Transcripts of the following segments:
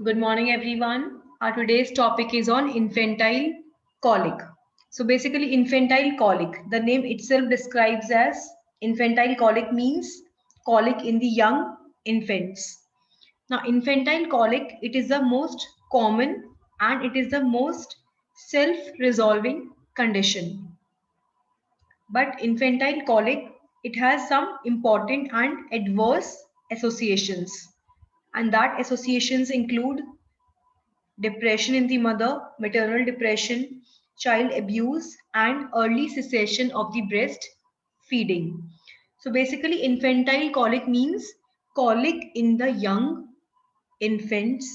Good morning, everyone. Our today's topic is on infantile colic. So, basically, infantile colic, the name itself describes as infantile colic means colic in the young infants. Now, infantile colic, it is the most common and it is the most self-resolving condition. But infantile colic, it has some important and adverse associations. And that associations include depression in the mother, maternal depression, child abuse, and early cessation of the breast feeding. So basically, infantile colic means colic in the young infants,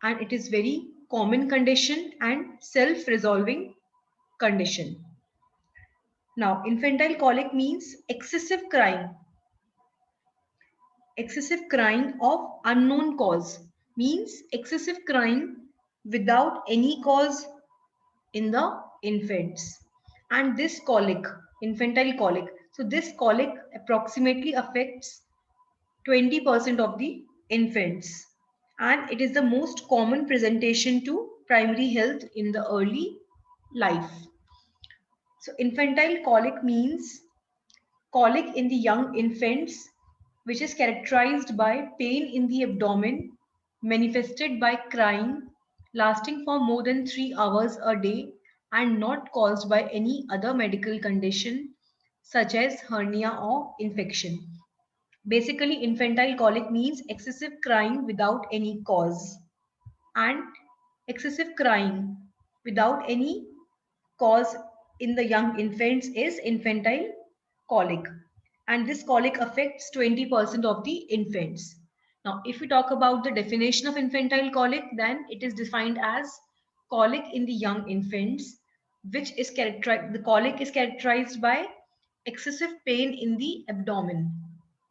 and it is very common condition and self-resolving condition. Now, infantile colic means excessive crying of unknown cause, means excessive crying without any cause in the infants. And this colic, infantile colic, so this colic approximately affects 20% of the infants, and it is the most common presentation to primary health in the early life. So infantile colic means colic in the young infants, which is characterized by pain in the abdomen manifested by crying lasting for more than 3 hours a day and not caused by any other medical condition such as hernia or infection. Basically, infantile colic means excessive crying without any cause, and excessive crying without any cause in the young infants is infantile colic, and this colic affects 20% of the infants. Now if we talk about the definition of infantile colic, then it is defined as colic in the young infants, which is characterized, the colic is characterized by excessive pain in the abdomen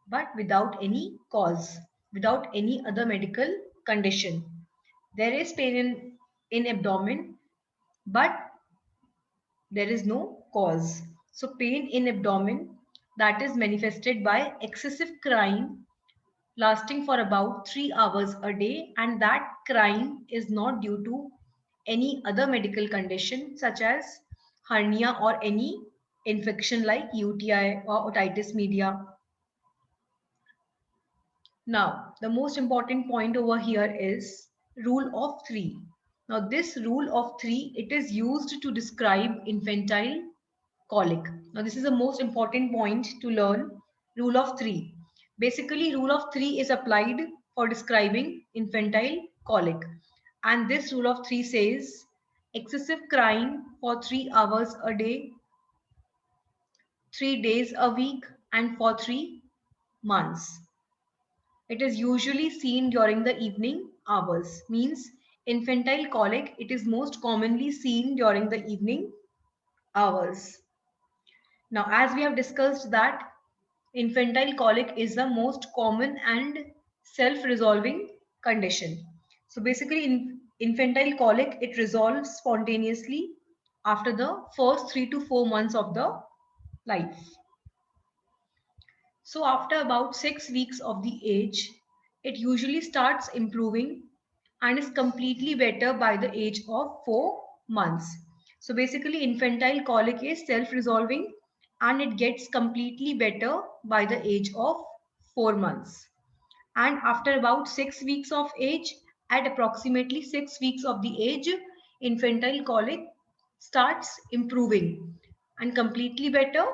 but without any cause, without any other medical condition. There is pain in abdomen, but there is no cause. So pain in abdomen that is manifested by excessive crying lasting for about 3 hours a day, and that crying is not due to any other medical condition such as hernia or any infection like UTI or otitis media. Now, the most important point over here is rule of 3. Now, this rule of 3, it is used to describe infantile colic. Now, this is the most important point to learn, rule of 3. Basically, rule of 3 is applied for describing infantile colic. And this rule of 3 says excessive crying for 3 hours a day, 3 days a week, and for 3 months. It is usually seen during the evening hours. Means infantile colic, it is most commonly seen during the evening hours. Now, as we have discussed that infantile colic is the most common and self-resolving condition. So basically infantile colic, it resolves spontaneously after the first 3 to 4 months of the life. So after about 6 weeks of the age, it usually starts improving and is completely better by the age of 4 months. So basically infantile colic is self-resolving and it gets completely better by the age of 4 months. And after about 6 weeks of age, at approximately 6 weeks of the age, infantile colic starts improving and completely better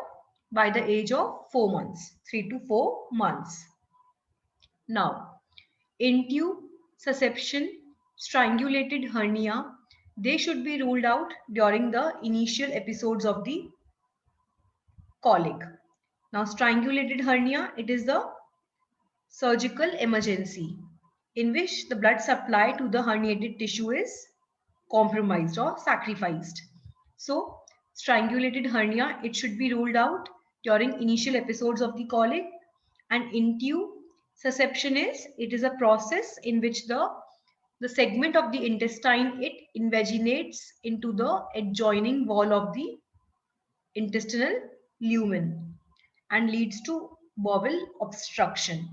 by the age of 4 months, 3 to 4 months. Now, intussusception, strangulated hernia, they should be ruled out during the initial episodes of the colic. Now, strangulated hernia, it is the surgical emergency in which the blood supply to the herniated tissue is compromised or sacrificed. So, strangulated hernia, it should be ruled out during initial episodes of the colic. And intussusception is, it is a process in which the segment of the intestine, it invaginates into the adjoining wall of the intestinal lumen and leads to bowel obstruction,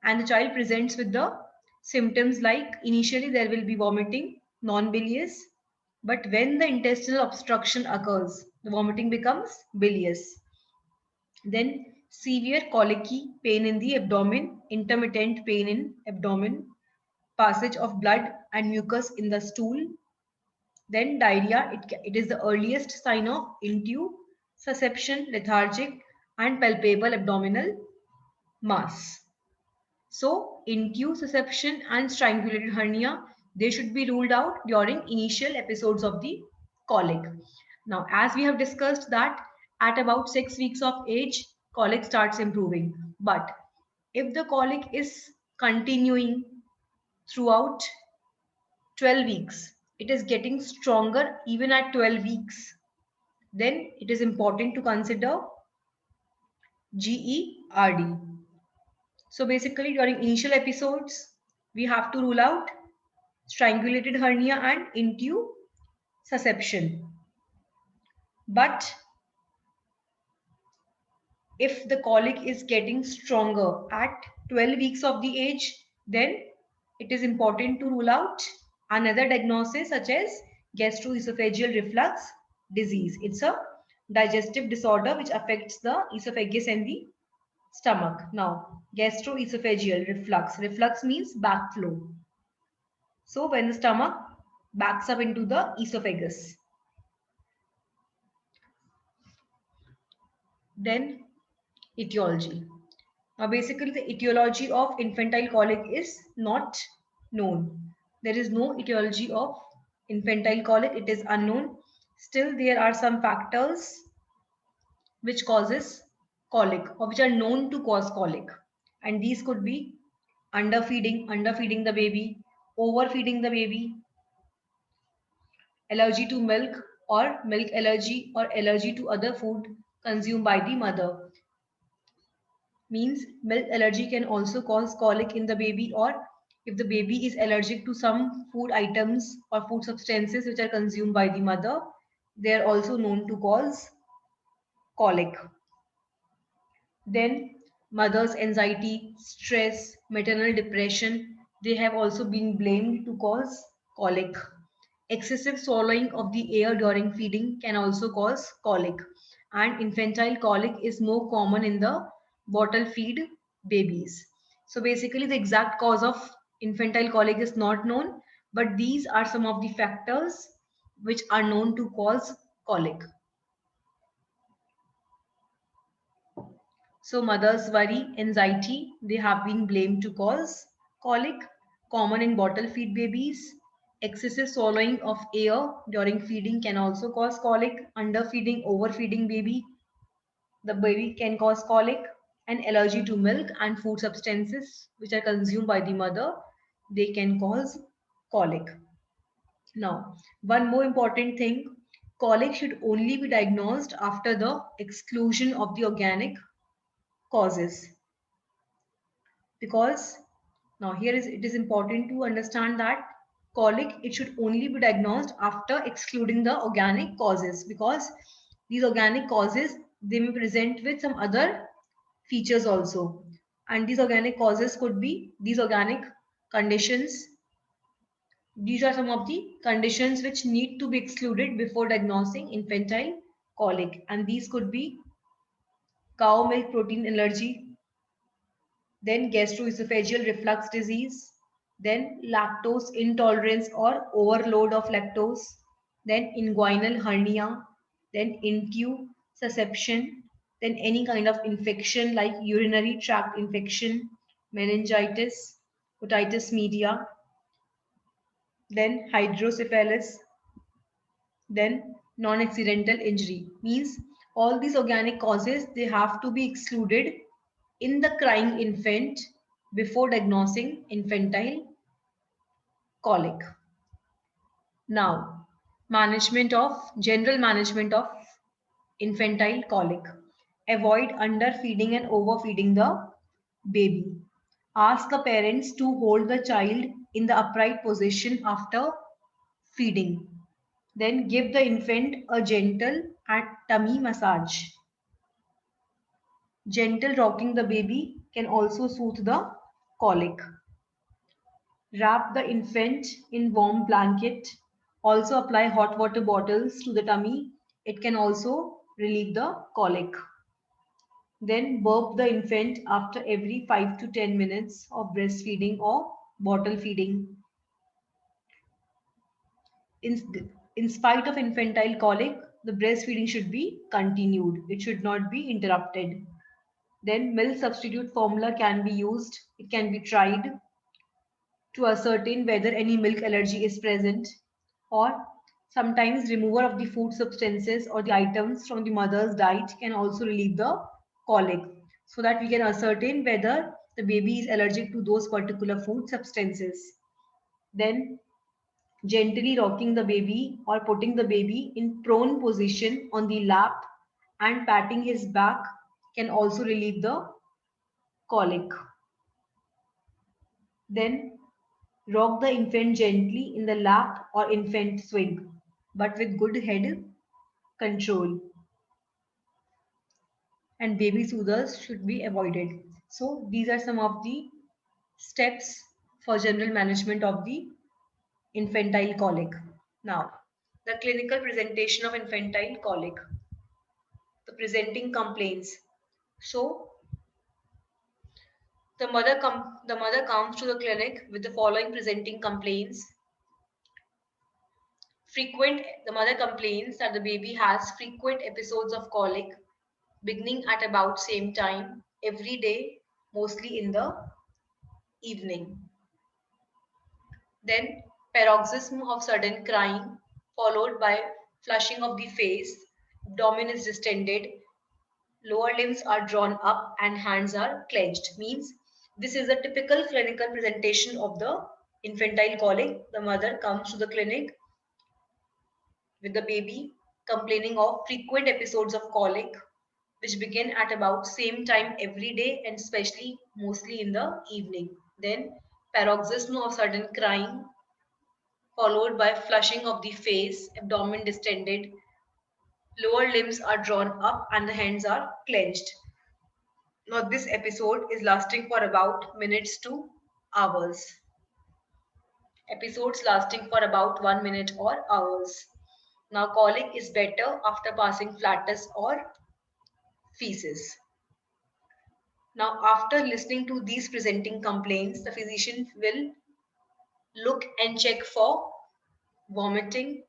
and the child presents with the Symptoms like initially there will be vomiting, non-bilious, but when the intestinal obstruction occurs, the vomiting becomes bilious. Then severe colicky pain in the abdomen, intermittent pain in abdomen, passage of blood and mucus in the stool. Then diarrhea, it is the earliest sign of intussusception, lethargic and palpable abdominal mass. So intussusception and strangulated hernia, they should be ruled out during initial episodes of the colic. Now, as we have discussed that at about 6 weeks of age, colic starts improving. But if the colic is continuing throughout 12 weeks, it is getting stronger even at 12 weeks, then it is important to consider GERD. So basically during initial episodes, we have to rule out strangulated hernia and intussusception. But if the colic is getting stronger at 12 weeks of the age, then it is important to rule out another diagnosis such as gastroesophageal reflux disease. It's a digestive disorder which affects the esophagus and the stomach. Now, gastroesophageal reflux. Reflux means backflow. So when the stomach backs up into the esophagus, then etiology. Now basically the etiology of infantile colic is not known. There is no etiology of infantile colic. It is unknown. Still there are some factors which causes colic or which are known to cause colic. And these could be underfeeding the baby, overfeeding the baby, allergy to milk or milk allergy or allergy to other food consumed by the mother. Means milk allergy can also cause colic in the baby, or if the baby is allergic to some food items or food substances which are consumed by the mother, they are also known to cause colic. Then mother's anxiety, stress, maternal depression, they have also been blamed to cause colic. Excessive swallowing of the air during feeding can also cause colic. And infantile colic is more common in the bottle feed babies. So basically the exact cause of infantile colic is not known, but these are some of the factors which are known to cause colic. So mothers worry, anxiety, they have been blamed to cause colic, common in bottle feed babies. Excessive swallowing of air during feeding can also cause colic. Underfeeding, overfeeding the baby can cause colic. And allergy to milk and food substances which are consumed by the mother, they can cause colic. Now, one more important thing, colic should only be diagnosed after the exclusion of the organic causes, because now here is it is important to understand that colic, it should only be diagnosed after excluding the organic causes, because these organic causes, they may present with some other features also, and these organic causes could be these organic conditions. These are some of the conditions which need to be excluded before diagnosing infantile colic, and these could be cow milk protein allergy, then gastroesophageal reflux disease, then lactose intolerance or overload of lactose, then inguinal hernia, then intussusception, then any kind of infection like urinary tract infection, meningitis, otitis media, then hydrocephalus, then non-accidental injury. Means all these organic causes, they have to be excluded in the crying infant before diagnosing infantile colic. Now, general management of infantile colic. Avoid underfeeding and overfeeding the baby. Ask the parents to hold the child in the upright position after feeding. Then give the infant a gentle and tummy massage. Gentle rocking the baby can also soothe the colic. Wrap the infant in warm blanket. Also apply hot water bottles to the tummy. It can also relieve the colic. Then burp the infant after every 5 to 10 minutes of breastfeeding or bottle feeding. In spite of infantile colic, the breastfeeding should be continued. It should not be interrupted. Then milk substitute formula can be used. It can be tried to ascertain whether any milk allergy is present, or sometimes removal of the food substances or the items from the mother's diet can also relieve the colic, so that we can ascertain whether the baby is allergic to those particular food substances. Then gently rocking the baby or putting the baby in prone position on the lap and patting his back can also relieve the colic. Then rock the infant gently in the lap or infant swing, but with good head control. And baby soothers should be avoided. So these are some of the steps for general management of the infantile colic. Now, the clinical presentation of infantile colic, the presenting complaints. So the mother comes to the clinic with the following presenting complaints. The mother complains that the baby has frequent episodes of colic beginning at about same time every day, mostly in the evening. Then paroxysm of sudden crying followed by flushing of the face, abdomen is distended, lower limbs are drawn up and hands are clenched. Means this is a typical clinical presentation of the infantile colic. The mother comes to the clinic with the baby complaining of frequent episodes of colic which begin at about same time every day and especially mostly in the evening. Then paroxysm of sudden crying followed by flushing of the face, abdomen distended, lower limbs are drawn up and the hands are clenched. Now this episode is lasting for about minutes to hours. Episodes lasting for about 1 minute or hours. Now colic is better after passing flatus or feces. Now, after listening to these presenting complaints, the physician will look and check for vomiting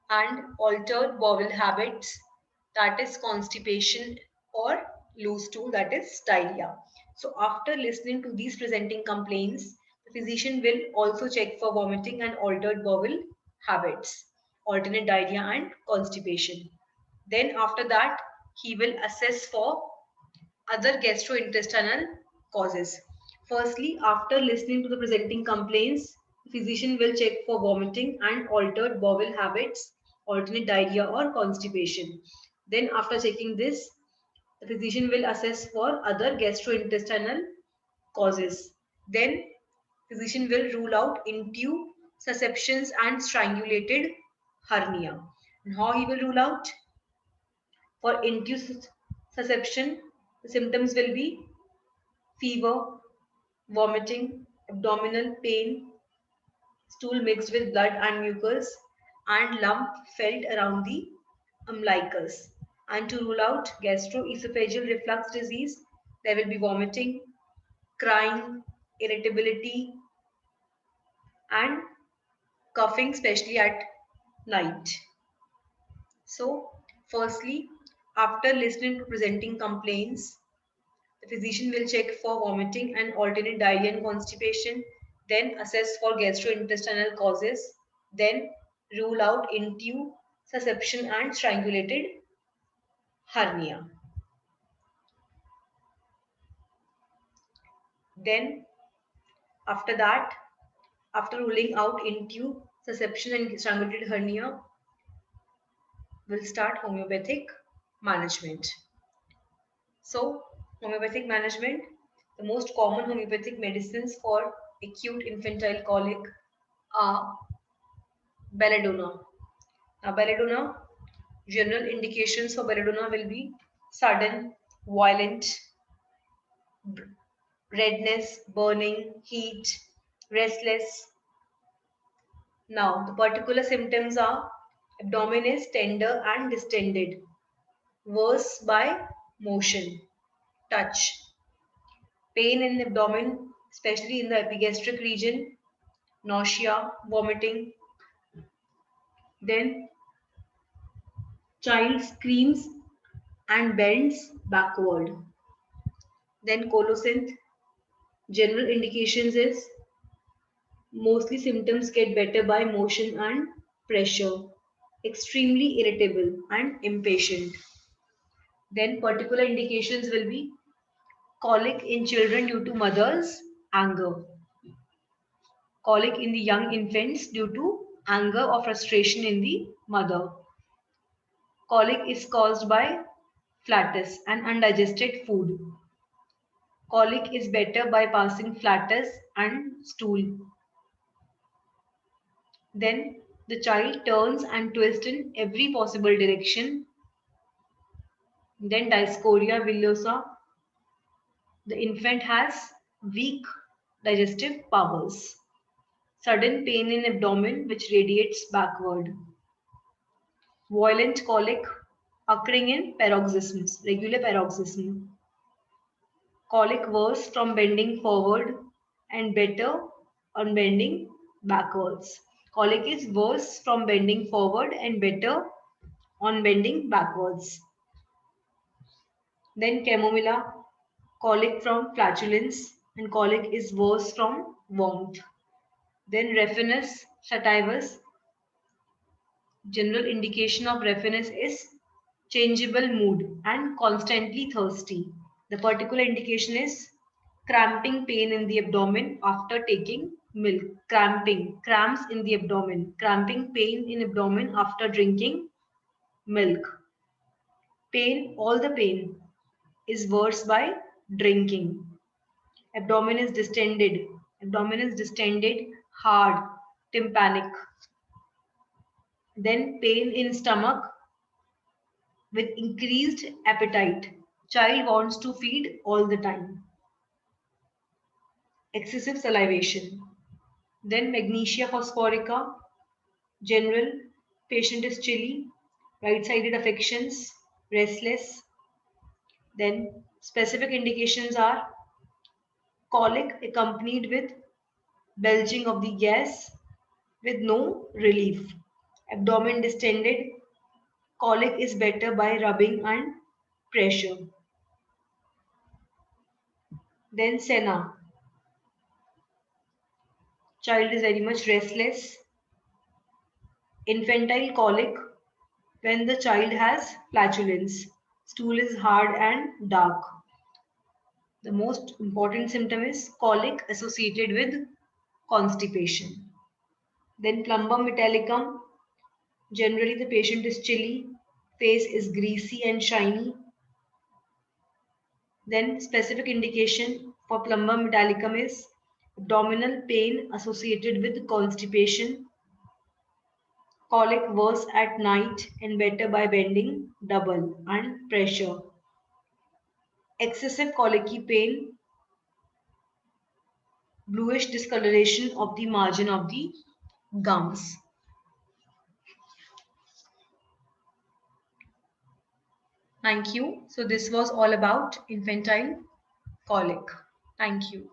and altered bowel habits, that is constipation, or loose stool, that is diarrhea. So, after listening to these presenting complaints, the physician will also check for vomiting and altered bowel habits, alternate diarrhea and constipation. Then, after that, he will assess for other gastrointestinal causes. Firstly, after listening to the presenting complaints, the physician will check for vomiting and altered bowel habits, alternate diarrhea or constipation. Then after checking this, the physician will assess for other gastrointestinal causes. Then physician will rule out intussusceptions and strangulated hernia. And how he will rule out? For intussusception, the symptoms will be fever, vomiting, abdominal pain, stool mixed with blood and mucus, and lump felt around the umbilicus. And to rule out gastroesophageal reflux disease, there will be vomiting, crying, irritability, and coughing, especially at night. So, firstly, after listening to presenting complaints, the physician will check for vomiting and alternate diarrhea and constipation, then assess for gastrointestinal causes, then rule out intussusception and strangulated hernia. Then, after that, after ruling out intussusception and strangulated hernia, we'll start homeopathic management. So, homeopathic management, the most common homeopathic medicines for acute infantile colic are belladonna. Now, belladonna, general indications for belladonna will be sudden, violent redness, burning, heat, restless. Now, the particular symptoms are abdomen is tender and distended, worse by motion, touch, pain in the abdomen, especially in the epigastric region, nausea, vomiting. Then, child screams and bends backward. Then, colocynth. General indications is mostly symptoms get better by motion and pressure. Extremely irritable and impatient. Then particular indications will be colic in children due to mother's anger. Colic in the young infants due to anger or frustration in the mother. Colic is caused by flatus and undigested food. Colic is better by passing flatus and stool. Then the child turns and twists in every possible direction. Then dysphoria villosa. The infant has weak digestive powers. Sudden pain in abdomen which radiates backward. Violent colic occurring in paroxysms, regular paroxysm. Colic worse from bending forward and better on bending backwards. Colic is worse from bending forward and better on bending backwards. Then chamomilla, colic from flatulence, and colic is worse from warmth. Then Raphanus sativus. General indication of Raphanus is changeable mood and constantly thirsty. The particular indication is cramping pain in the abdomen after taking milk. Cramping, cramps in the abdomen. Cramping pain in abdomen after drinking milk. Pain, all the pain is worse by drinking. Abdomen is distended. Abdomen is distended, hard, tympanic. Then pain in stomach with increased appetite. Child wants to feed all the time. Excessive salivation. Then magnesia phosphorica. General, patient is chilly. Right-sided affections, restless. Then specific indications are colic accompanied with belching of the gas with no relief. Abdomen distended. Colic is better by rubbing and pressure. Then Senna. Child is very much restless. Infantile colic when the child has flatulence. Stool is hard and dark. The most important symptom is colic associated with constipation. Then plumbum metallicum. Generally the patient is chilly. Face is greasy and shiny. Then specific indication for plumbum metallicum is abdominal pain associated with constipation, colic worse at night and better by bending double and pressure, excessive colicky pain, bluish discoloration of the margin of the gums. Thank you. So this was all about infantile colic. Thank you.